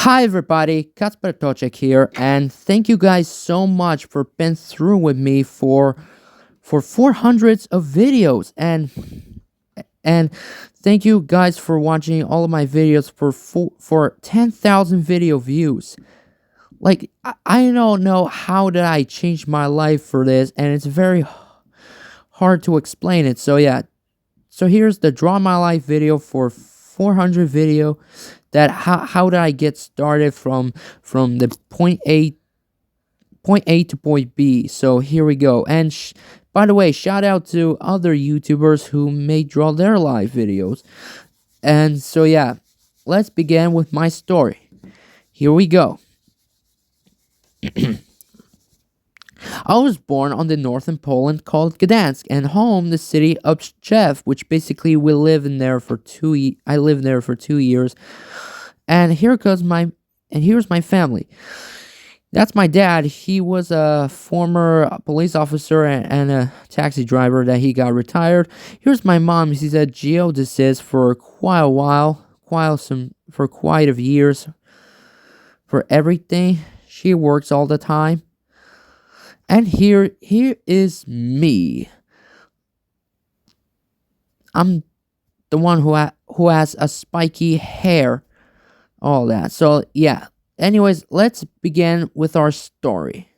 Hi everybody, Kacper Toczek here, and thank you guys so much for being through with me for 400s of videos, and thank you guys for watching all of my videos for 10,000 video views. Like I don't know how did I change my life for this, and it's very hard to explain it. So yeah, so here's the Draw My Life video for 400 video. That how did I get started from the point A to point B. So here we go. And by the way, shout out to other YouTubers who may draw their live videos. And so yeah, let's begin with my story. Here we go. I was born on the northern Poland called Gdansk, and home the city of Szczecin, which basically we live in there for I lived there for 2 years. And here's my family. That's my dad. He was a former police officer and a taxi driver that he got retired. Here's my mom. She's a geodesist for quite a while, for quite a years. For everything, she works all the time. And here is me. I'm the one who has a spiky hair, all that. So yeah. Anyways, let's begin with our story.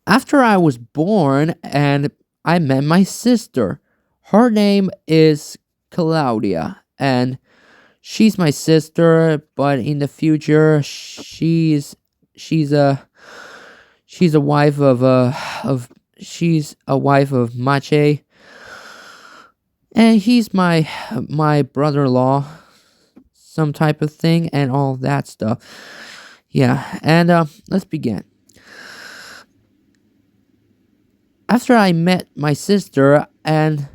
After I was born, and I met my sister. Her name is Claudia, and she's my sister. But in the future, she's a wife of Mache, and he's my brother-in-law, some type of thing, and all that stuff. Yeah, and let's begin. After I met my sister, and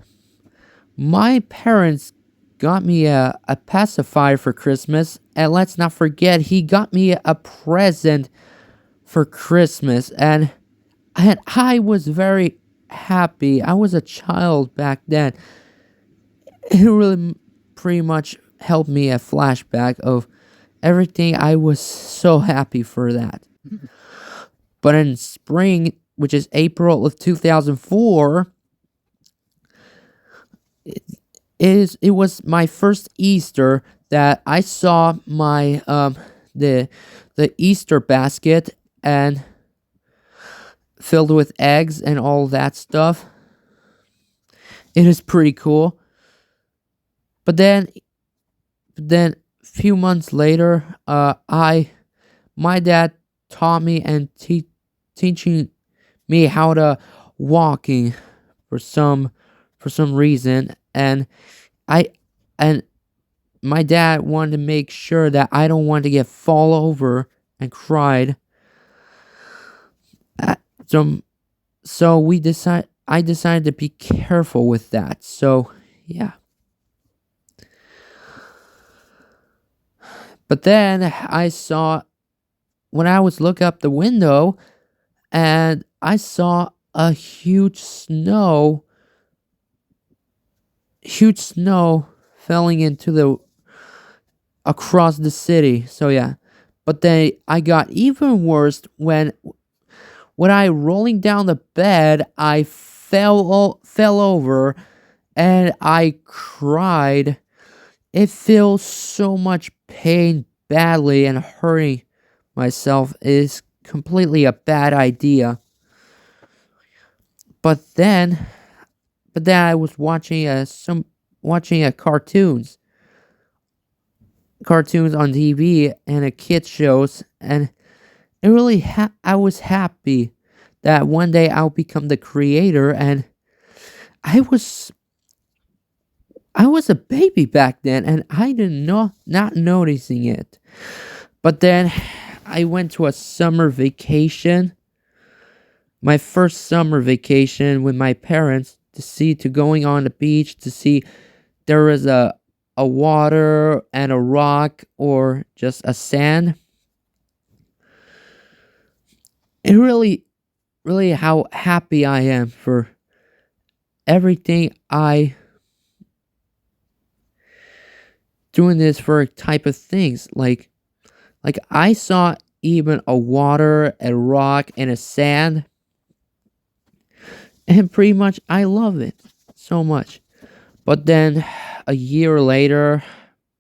my parents got me a pacifier for Christmas, and let's not forget he got me a present for Christmas, and I was very happy. I was a child back then. It really pretty much helped me a flashback of everything. I was so happy for that. But in spring, which is April of 2004, it was my first Easter that I saw my the Easter basket and filled with eggs and all that stuff. It is pretty cool. But then few months later, my dad taught me and teaching me how to walking for some reason, and my dad wanted to make sure that I don't want to get fall over and cried. So I decided to be careful with that. So yeah. But then when I was looking up the window, and I saw a huge snow falling across the city. So yeah. But then I got even worse when I rolling down the bed, I fell over and I cried. It feels so much pain badly, and hurting myself is completely a bad idea. But then I was watching cartoons on TV and a kids shows, and it really I was happy that one day I'll become the creator, and I was a baby back then, and I didn't know, not noticing it. But then I went to a summer vacation, my first summer vacation with my parents, to going on the beach to see there was a water and a rock or just a sand. It really how happy I am for everything doing this for type of things like I saw even a water, a rock, and a sand, and pretty much I love it so much. But then a year later,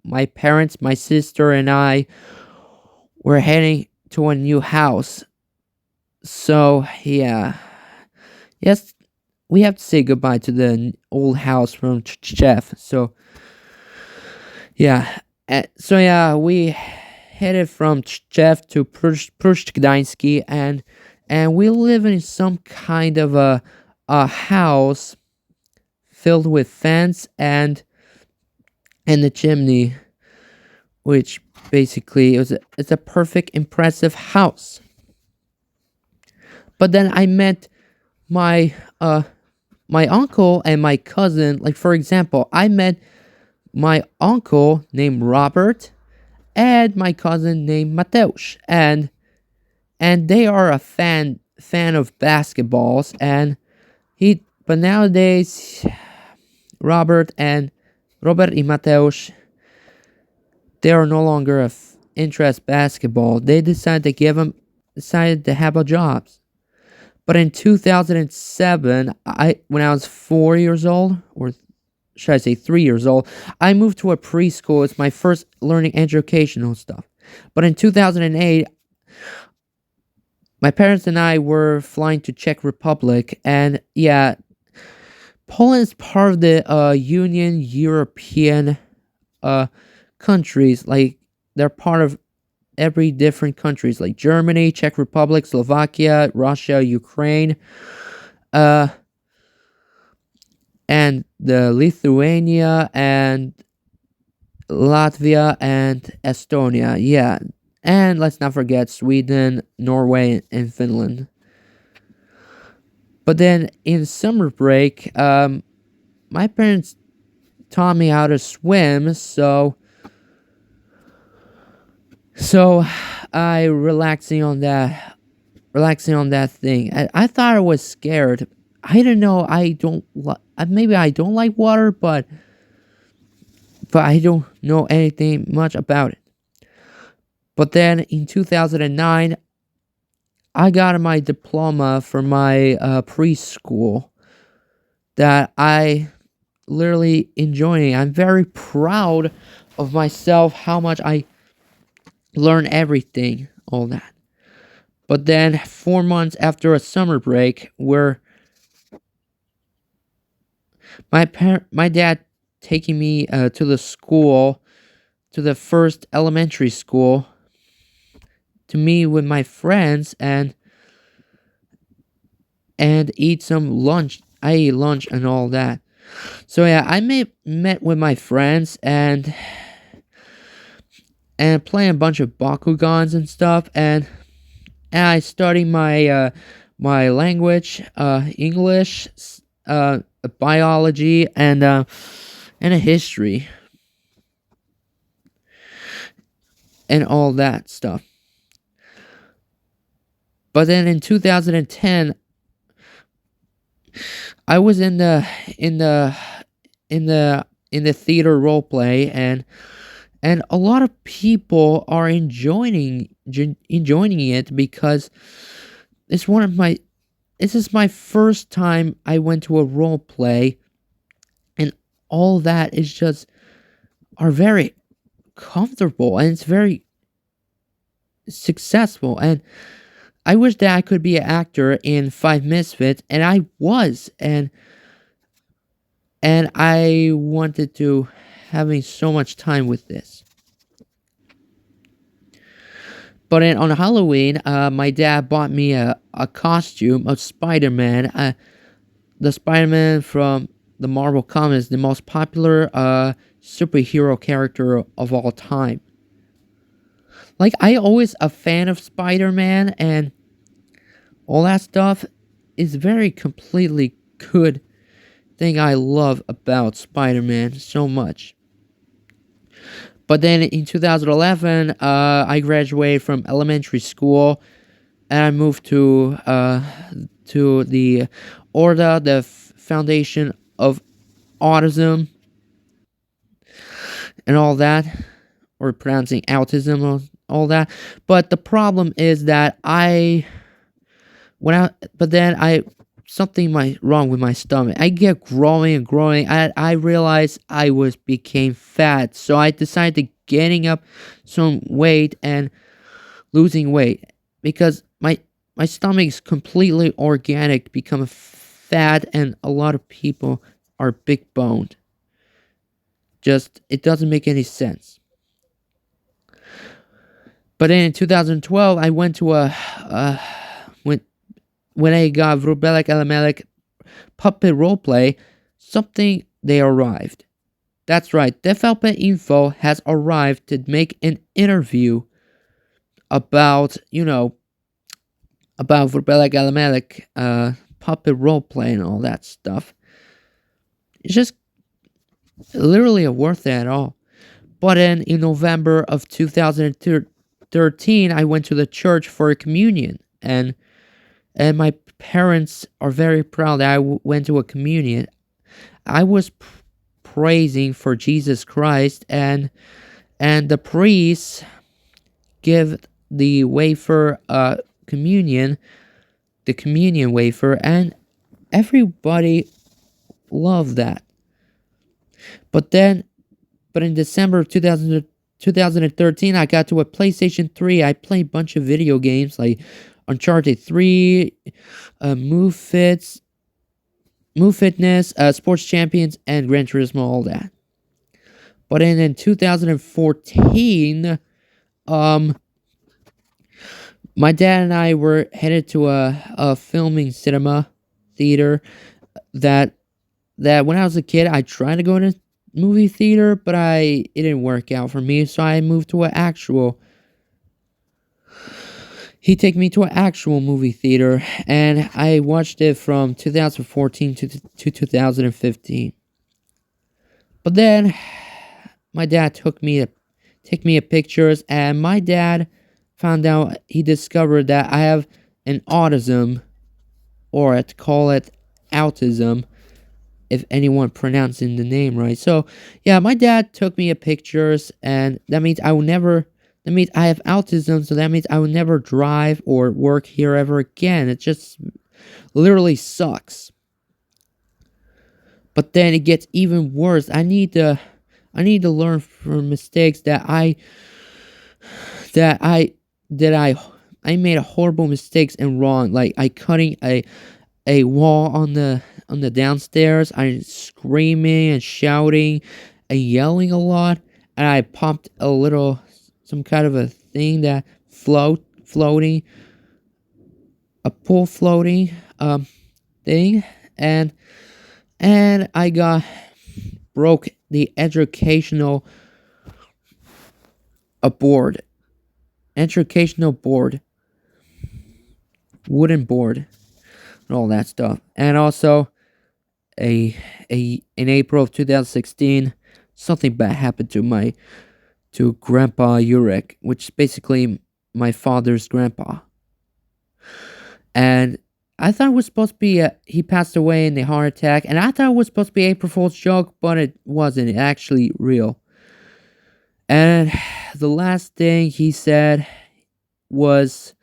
my parents, my sister, and I were heading to a new house. So yeah, yes, we have to say goodbye to the old house from Chef. So yeah, we headed from Chef to Pruszcz Gdański, and we live in some kind of a house filled with fence and the chimney, which basically it's a perfect, impressive house. But then I met my my uncle and my cousin. Like for example, I met my uncle named Robert and my cousin named Mateusz, and they are a fan of basketballs, and he but nowadays Robert and Mateusz, they are no longer interest basketball. They decided to have a jobs. But in 2007, when I was 4 years old, or should I say 3 years old, I moved to a preschool. It's my first learning educational stuff. But in 2008, my parents and I were flying to Czech Republic, and yeah, Poland is part of the Union European uh countries. Like they're part of every different countries like Germany, Czech Republic, Slovakia, Russia, Ukraine, uh, and the Lithuania and Latvia and Estonia. Yeah, and let's not forget Sweden, Norway, and Finland. But then in summer break, my parents taught me how to swim, so I relaxing on that thing. I thought I was scared. I don't know. I don't. Maybe I don't like water, but I don't know anything much about it. But then in 2009, I got my diploma for my preschool that I literally enjoying. I'm very proud of myself. How much I learn everything, all that. But then 4 months after a summer break, where my dad taking me to the school, to the first elementary school, to meet with my friends and eat some lunch. I ate lunch and all that. So yeah, I met with my friends and playing a bunch of Bakugans and stuff, and I studying my language, English, biology, and a history, and all that stuff. But then in 2010, I was in the theater role play, and a lot of people are enjoying it because it's one of my this is my first time I went to a role play, and all that is just are very comfortable, and it's very successful, and I wish that I could be an actor in Five Misfits, and I was, and I wanted to having so much time with this. But on Halloween, my dad bought me a costume of Spider-Man. The Spider-Man from the Marvel Comics, the most popular superhero character of all time. Like, I always a fan of Spider-Man, and all that stuff is very completely good thing I love about Spider-Man so much. But then in 2011, I graduated from elementary school, and I moved to the ORDA, the Foundation of Autism, and all that, or pronouncing autism or all that. But the problem is that when I but then I something wrong with my stomach. I get growing and growing. I realized I was became fat, so I decided to getting up some weight and losing weight because my stomach is completely organic, become fat, and a lot of people are big boned. Just it doesn't make any sense. But then in 2012, I went to when I got Rubelek Alamelek puppet roleplay, something they arrived. That's right, Development Info has arrived to make an interview about, about Rubelek Alamelek puppet roleplay and all that stuff. It's just literally a worth it at all. But then in November of 2013, I went to the church for a communion, and my parents are very proud that I went to a communion. I was praising for Jesus Christ, and the priest give the wafer communion, the communion wafer, and everybody loved that. But in December of 2013, I got to a PlayStation 3. I played a bunch of video games like Uncharted 3, Move Fitness, Sports Champions, and Gran Turismo, all that. But in 2014, my dad and I were headed to a filming cinema theater that when I was a kid, I tried to go to movie theater, but it didn't work out for me, so I moved to an actual. He took me to an actual movie theater, and I watched it from 2014 to 2015. But then, my dad took me a pictures, and my dad found out, he discovered that I have an autism, or I'd call it autism, if anyone pronouncing the name right. So yeah, my dad took me a pictures, and that means I have autism, so that means I will never drive or work here ever again. It just literally sucks. But then it gets even worse. I need to learn from mistakes that I made a horrible mistakes and wrong. Like I cutting a wall on the downstairs. I screaming and shouting and yelling a lot, and I popped some kind of a thing that floating, a pool floating thing, and I broke the educational board, wooden board, and all that stuff. And also, in April of 2016, something bad happened to Grandpa Urek, which is basically my father's grandpa. And I thought it was supposed to be he passed away in a heart attack, and I thought it was supposed to be April Fool's joke, but it wasn't. It actually real. And the last thing he said was,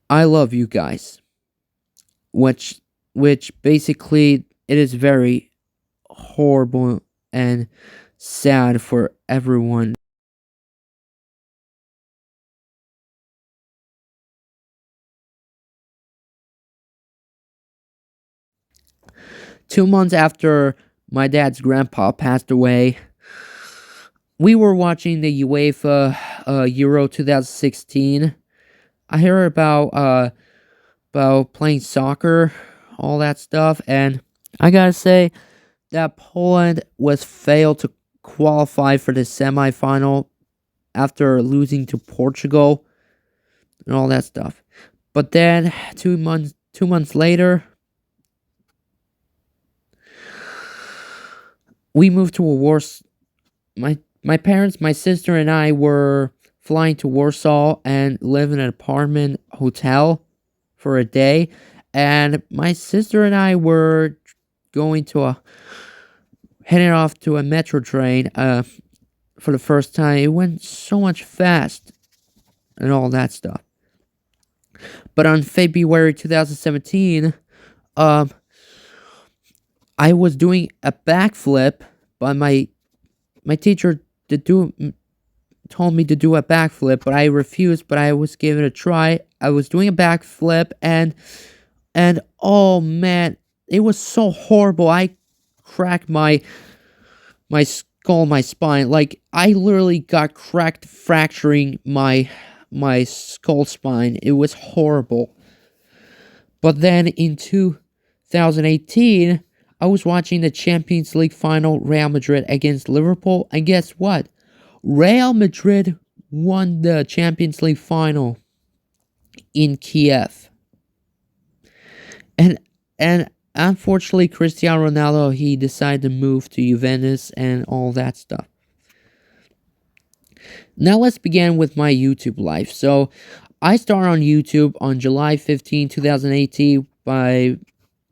"I love you guys," which basically it is very horrible and sad for everyone. 2 months after my dad's grandpa passed away, we were watching the UEFA Euro 2016. I heard about playing soccer, all that stuff, and I gotta say that Poland was failed to qualify for the semifinal after losing to Portugal and all that stuff. But then 2 months later, we moved to a Warsaw. My parents, my sister, and I were flying to Warsaw and live in an apartment hotel for a day. And my sister and I were going to heading off to a metro train for the first time. It went so much fast and all that stuff. But on February 2017, um, I was doing a backflip, but my teacher did do told me to do a backflip, but I refused. But I was giving it a try. I was doing a backflip, and oh man, it was so horrible. I cracked my skull, my spine. Like I literally got cracked, fracturing my skull spine. It was horrible. But then in 2018, I was watching the Champions League final, Real Madrid against Liverpool, and guess what? Real Madrid won the Champions League final in Kiev. And and unfortunately Cristiano Ronaldo, he decided to move to Juventus and all that stuff. Now let's begin with my YouTube life. So I started on YouTube on July 15, 2018 by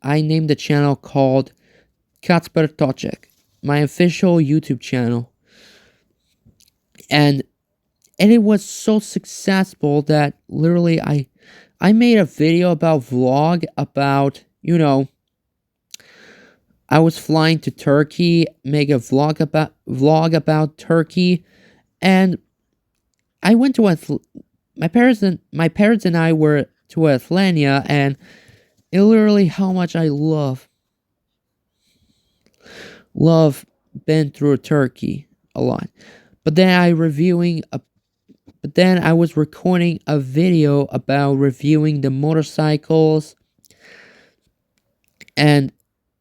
I named the channel called Kacper Toczek, my official YouTube channel. And it was so successful that literally I made a video about vlog about, I was flying to Turkey, make a vlog about Turkey, and I went to my parents and I were to Athenia, and it literally how much I love been through Turkey a lot. But then I was recording a video about reviewing the motorcycles and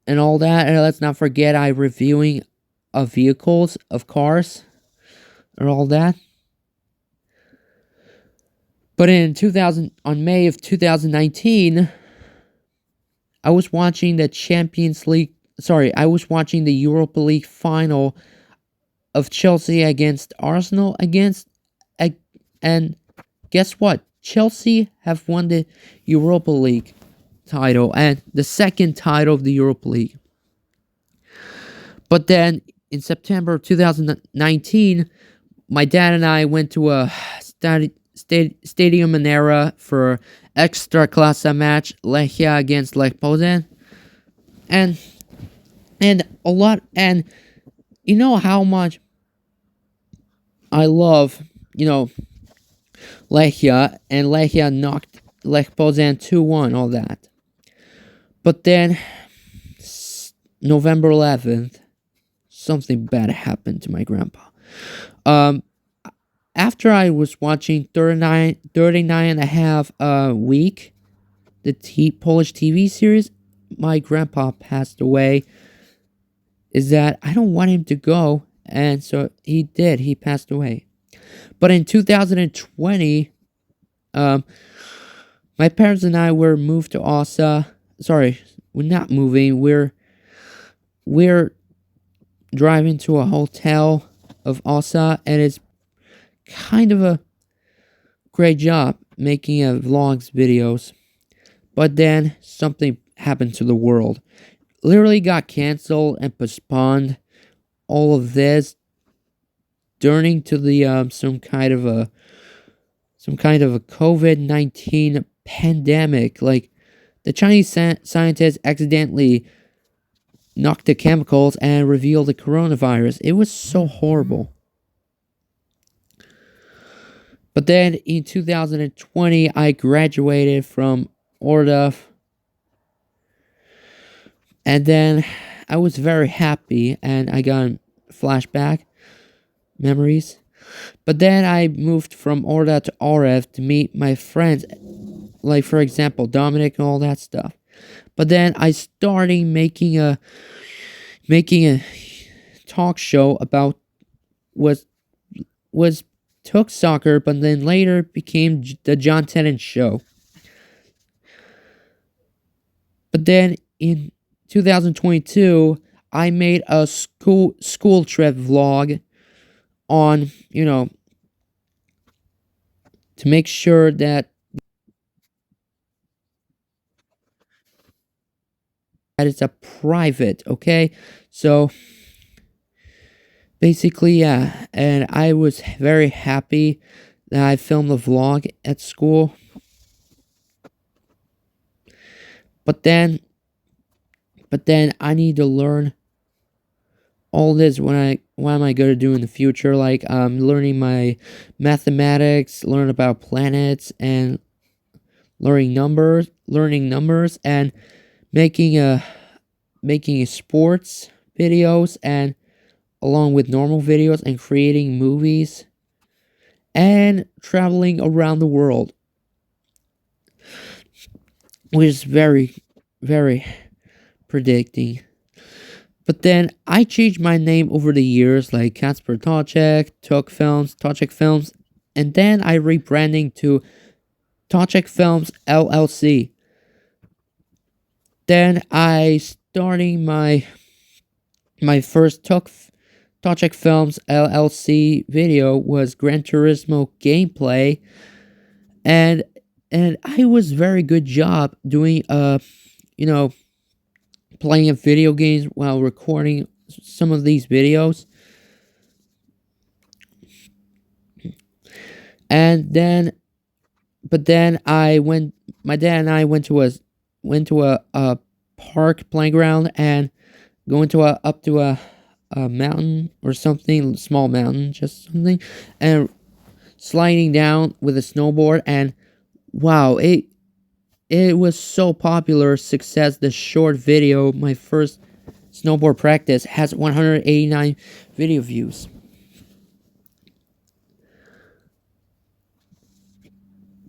all that. And let's not forget I reviewing of vehicles, of cars, and all that. But on May of 2019, I was watching the I was watching the Europa League final of Chelsea against Arsenal and guess what? Chelsea have won the Europa League title and the second title of the Europa League. But then in September of 2019, my dad and I went to a Stadium Manera for Ekstraklasa match, Lechia against Lech Poznań, and you know how much I love, Lechia, and Lechia knocked Lech Poznań 2-1, all that. But then November 11th, something bad happened to my grandpa. After I was watching 39 and a half week, the Polish TV series, my grandpa passed away. Is that I don't want him to go, and so he did. He passed away. But in 2020, my parents and I were moved to Ossa. Sorry, we're not moving. We're driving to a hotel of Ossa, and it's kind of a great job making vlogs videos. But then something happened to the world. Literally got canceled and postponed. All of this during to the some kind of a COVID-19 pandemic. Like the Chinese scientists accidentally knocked the chemicals and revealed the coronavirus. It was so horrible. But then in 2020, I graduated from Orduf. And then I was very happy and I got flashback memories. But then I moved from Orda to Orev to meet my friends, like for example Dominic and all that stuff. But then I started making a talk show about was took soccer, but then later became the John Tennant Show. But then in 2022, I made a school trip vlog on, to make sure that it's a private, okay? So basically, yeah, and I was very happy that I filmed a vlog at school. But then, I need to learn all this when I what am I going to do in the future? Like learning my mathematics, learn about planets, and learning numbers, and making a sports videos, and along with normal videos, and creating movies, and traveling around the world, which is very, very predicting. But then I changed my name over the years, like Casper Tocek, Tocek Films, and then I rebranding to Tocek Films LLC. Then I starting my first Tocek Films LLC video was Gran Turismo gameplay, and I was very good job doing you know playing video games while recording some of these videos. And then, but then my dad and I went to a park playground, and going to up to a mountain or something, small mountain, just something, and sliding down with a snowboard. And wow, it was so popular success. The short video, my first snowboard practice, has 189 video views.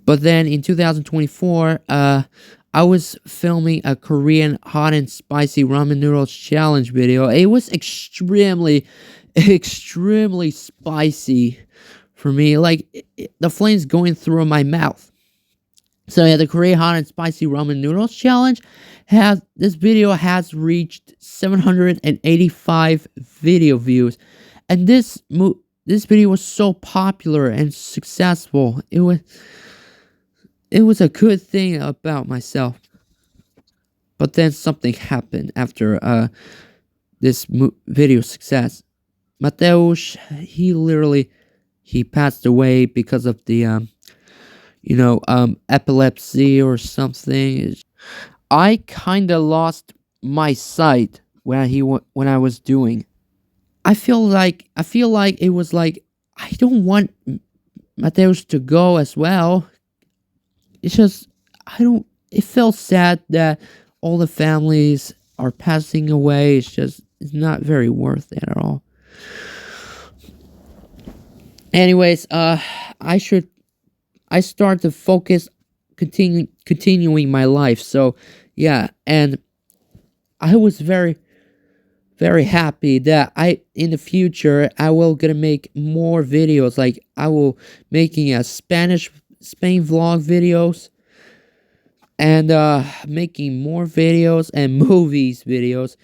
But then in 2024, I was filming a Korean hot and spicy ramen noodles challenge video. It was extremely, extremely spicy for me. Like the flames going through my mouth. So yeah, the Korean hot and spicy ramen noodles challenge this video has reached 785 video views, and this video was so popular and successful. It was a good thing about myself. But then something happened after this video success. Mateusz, he passed away because of the epilepsy or something. I kind of lost my sight when I was doing. I feel like it was like I don't want Mateusz to go as well. It's just it felt sad that all the families are passing away. It's not very worth it at all. Anyways, I start to focus continuing my life. So yeah, and I was very, very happy that in the future I will gonna make more videos. Like I will making a Spain vlog videos, and making more videos and movies videos,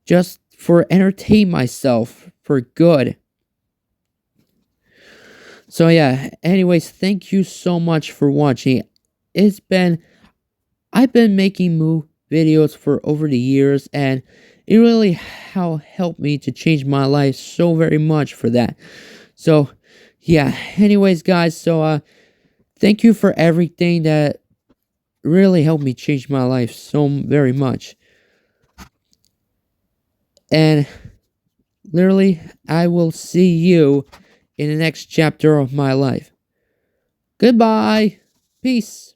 just for entertain myself for good. So yeah, anyways, thank you so much for watching. I've been making videos for over the years, and it really helped me to change my life so very much for that. So yeah, anyways guys, so thank you for everything that really helped me change my life so very much. And literally, I will see you in the next chapter of my life. Goodbye. Peace.